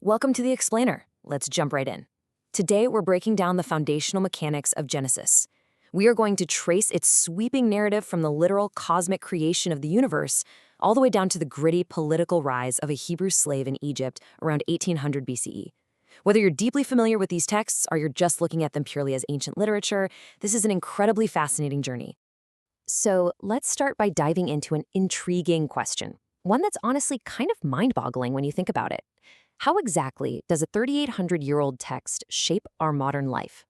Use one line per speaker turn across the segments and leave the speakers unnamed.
Welcome to The Explainer. Let's jump right in. Today, we're breaking down the foundational mechanics of Genesis. We are going to trace its sweeping narrative from the literal cosmic creation of the universe all the way down to the gritty political rise of a Hebrew slave in Egypt around 1800 BCE. Whether you're deeply familiar with these texts or you're just looking at them purely as ancient literature, this is an incredibly fascinating journey. So let's start by diving into an intriguing question, one that's honestly kind of mind-boggling when you think about it. How exactly does a 3,800-year-old text shape our modern life?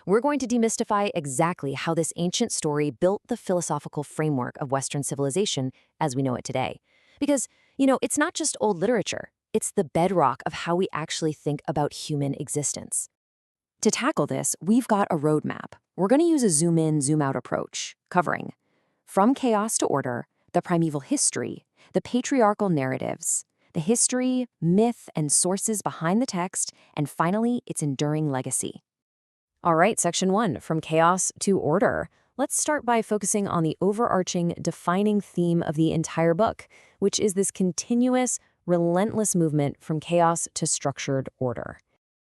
We're going to demystify exactly how this ancient story built the philosophical framework of Western civilization as we know it today. Because, it's not just old literature. It's the bedrock of how we actually think about human existence. To tackle this, we've got a roadmap. We're going to use a zoom-in, zoom-out approach, covering from chaos to order, the primeval history, the patriarchal narratives, the history, myth, and sources behind the text, and finally, its enduring legacy. All right, Section 1, from chaos to order. Let's start by focusing on the overarching, defining theme of the entire book, which is this continuous, relentless movement from chaos to structured order.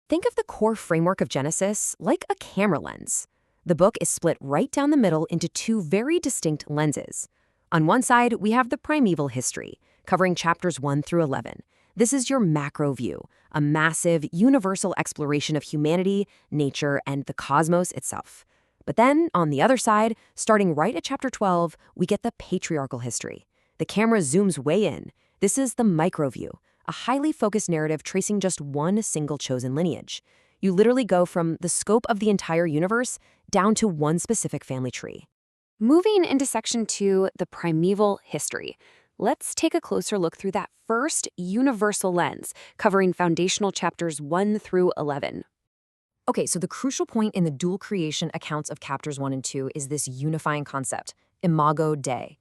Think of the core framework of Genesis like a camera lens. The book is split right down the middle into two very distinct lenses. On one side, we have the primeval history, covering chapters 1 through 11. This is your macro view, a massive, universal exploration of humanity, nature, and the cosmos itself. But then, on the other side, starting right at chapter 12, we get the patriarchal history. The camera zooms way in. This is the micro view, a highly focused narrative tracing just one single chosen lineage. You literally go from the scope of the entire universe down to one specific family tree. Moving into Section 2, the primeval history. Let's take a closer look through that first universal lens, covering foundational chapters 1 through 11. Okay, so the crucial point in the dual creation accounts of chapters 1 and 2 is this unifying concept, imago Dei.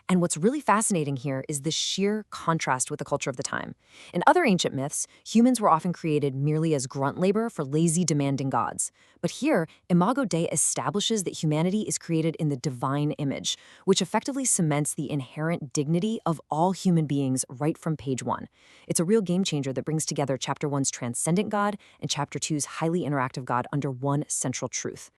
And what's really fascinating here is the sheer contrast with the culture of the time. In other ancient myths, humans were often created merely as grunt labor for lazy, demanding gods. But here, Imago Dei establishes that humanity is created in the divine image, which effectively cements the inherent dignity of all human beings right from page 1. It's a real game changer that brings together chapter 1's transcendent God and chapter 2's highly interactive God under one central truth.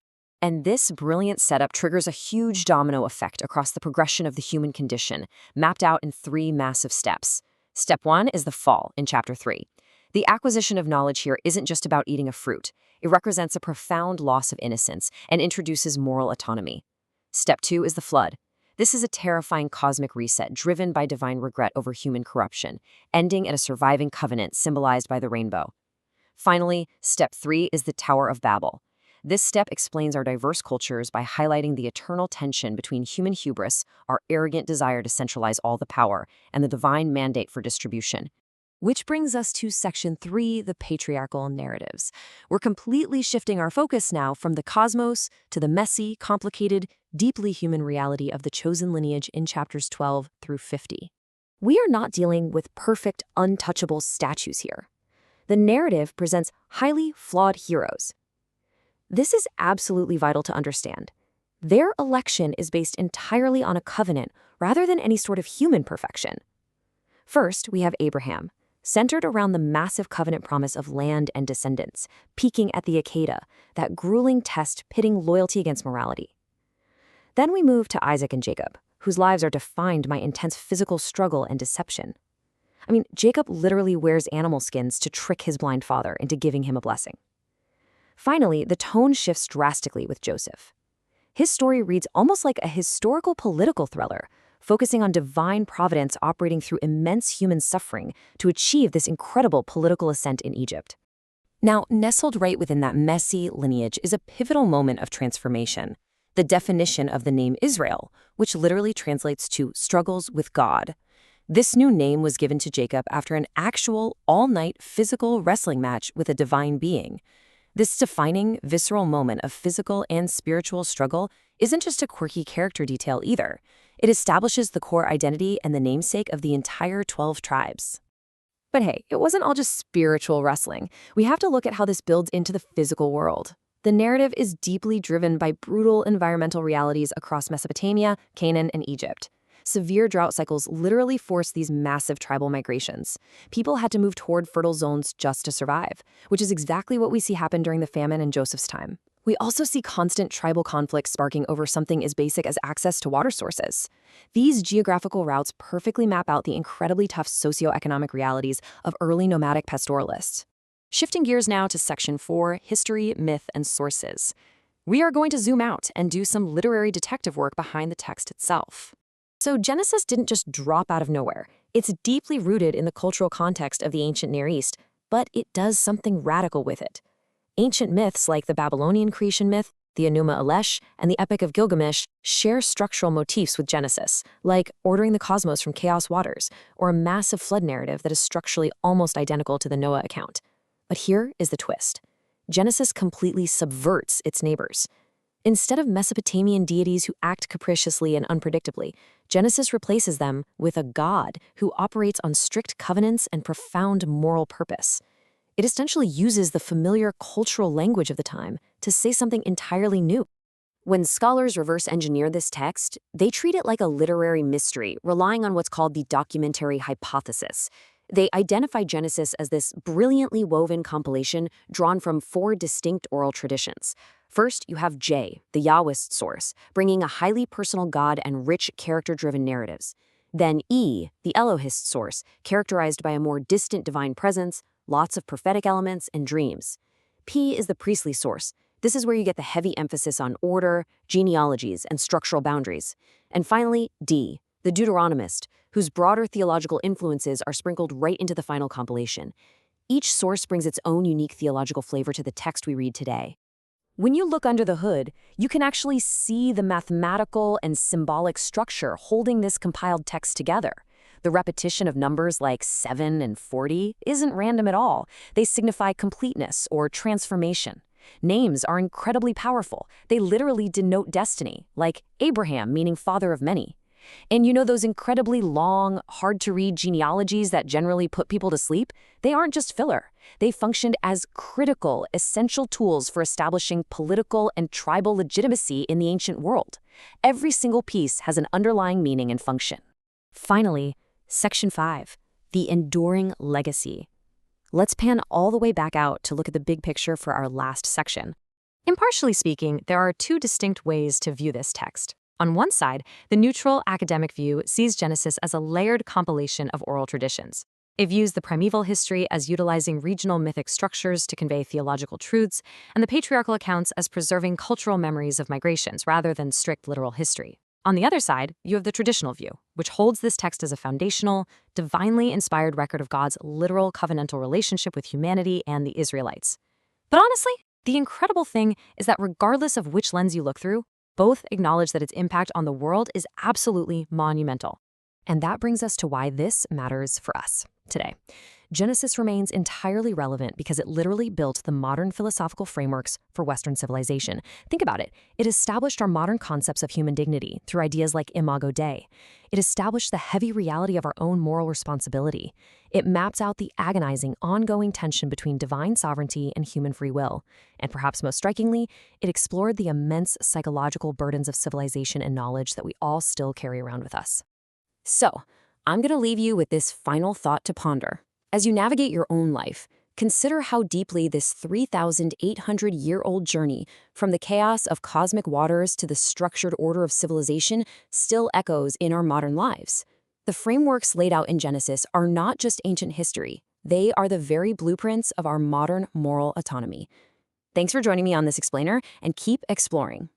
And this brilliant setup triggers a huge domino effect across the progression of the human condition, mapped out in 3 massive steps. Step 1 is the fall in chapter 3. The acquisition of knowledge here isn't just about eating a fruit. It represents a profound loss of innocence and introduces moral autonomy. Step 2 is the flood. This is a terrifying cosmic reset driven by divine regret over human corruption, ending in a surviving covenant symbolized by the rainbow. Finally, step 3 is the Tower of Babel. This step explains our diverse cultures by highlighting the eternal tension between human hubris, our arrogant desire to centralize all the power, and the divine mandate for distribution. Which brings us to Section 3, the Patriarchal Narratives. We're completely shifting our focus now from the cosmos to the messy, complicated, deeply human reality of the chosen lineage in chapters 12 through 50. We are not dealing with perfect, untouchable statues here. The narrative presents highly flawed heroes. This is absolutely vital to understand. Their election is based entirely on a covenant rather than any sort of human perfection. First, we have Abraham, centered around the massive covenant promise of land and descendants, peaking at the Akedah, that grueling test pitting loyalty against morality. Then we move to Isaac and Jacob, whose lives are defined by intense physical struggle and deception. Jacob literally wears animal skins to trick his blind father into giving him a blessing. Finally, the tone shifts drastically with Joseph. His story reads almost like a historical political thriller, focusing on divine providence operating through immense human suffering to achieve this incredible political ascent in Egypt. Now, nestled right within that messy lineage is a pivotal moment of transformation, the definition of the name Israel, which literally translates to struggles with God. This new name was given to Jacob after an actual, all-night physical wrestling match with a divine being. This defining, visceral moment of physical and spiritual struggle isn't just a quirky character detail either. It establishes the core identity and the namesake of the entire 12 tribes. But hey, it wasn't all just spiritual wrestling. We have to look at how this builds into the physical world. The narrative is deeply driven by brutal environmental realities across Mesopotamia, Canaan, and Egypt. Severe drought cycles literally forced these massive tribal migrations. People had to move toward fertile zones just to survive, which is exactly what we see happen during the famine in Joseph's time. We also see constant tribal conflicts sparking over something as basic as access to water sources. These geographical routes perfectly map out the incredibly tough socioeconomic realities of early nomadic pastoralists. Shifting gears now to Section 4, History, Myth, and Sources. We are going to zoom out and do some literary detective work behind the text itself. So Genesis didn't just drop out of nowhere. It's deeply rooted in the cultural context of the ancient Near East, but it does something radical with it. Ancient myths like the Babylonian creation myth, the Enuma Elish, and the Epic of Gilgamesh share structural motifs with Genesis, like ordering the cosmos from chaos waters, or a massive flood narrative that is structurally almost identical to the Noah account. But here is the twist. Genesis completely subverts its neighbors. Instead of Mesopotamian deities who act capriciously and unpredictably, Genesis replaces them with a god who operates on strict covenants and profound moral purpose. It essentially uses the familiar cultural language of the time to say something entirely new. When scholars reverse engineer this text, they treat it like a literary mystery, relying on what's called the documentary hypothesis. They identify Genesis as this brilliantly woven compilation drawn from 4 distinct oral traditions. First, you have J, the Yahwist source, bringing a highly personal God and rich character-driven narratives. Then E, the Elohist source, characterized by a more distant divine presence, lots of prophetic elements, and dreams. P is the priestly source. This is where you get the heavy emphasis on order, genealogies, and structural boundaries. And finally, D, the Deuteronomist, whose broader theological influences are sprinkled right into the final compilation. Each source brings its own unique theological flavor to the text we read today. When you look under the hood, you can actually see the mathematical and symbolic structure holding this compiled text together. The repetition of numbers like 7 and 40 isn't random at all. They signify completeness or transformation. Names are incredibly powerful. They literally denote destiny, like Abraham meaning father of many. And you know those incredibly long, hard-to-read genealogies that generally put people to sleep? They aren't just filler. They functioned as critical, essential tools for establishing political and tribal legitimacy in the ancient world. Every single piece has an underlying meaning and function. Finally, Section 5, the enduring legacy. Let's pan all the way back out to look at the big picture for our last section. Impartially speaking, there are 2 distinct ways to view this text. On one side, the neutral academic view sees Genesis as a layered compilation of oral traditions. It views the primeval history as utilizing regional mythic structures to convey theological truths, and the patriarchal accounts as preserving cultural memories of migrations rather than strict literal history. On the other side, you have the traditional view, which holds this text as a foundational, divinely inspired record of God's literal covenantal relationship with humanity and the Israelites. But honestly, the incredible thing is that regardless of which lens you look through, both acknowledge that its impact on the world is absolutely monumental. And that brings us to why this matters for us today. Genesis remains entirely relevant because it literally built the modern philosophical frameworks for Western civilization. Think about it. It established our modern concepts of human dignity through ideas like Imago Dei. It established the heavy reality of our own moral responsibility. It maps out the agonizing, ongoing tension between divine sovereignty and human free will. And perhaps most strikingly, it explored the immense psychological burdens of civilization and knowledge that we all still carry around with us. So, I'm going to leave you with this final thought to ponder. As you navigate your own life, consider how deeply this 3,800-year-old journey from the chaos of cosmic waters to the structured order of civilization still echoes in our modern lives. The frameworks laid out in Genesis are not just ancient history. They are the very blueprints of our modern moral autonomy. Thanks for joining me on this explainer, and keep exploring.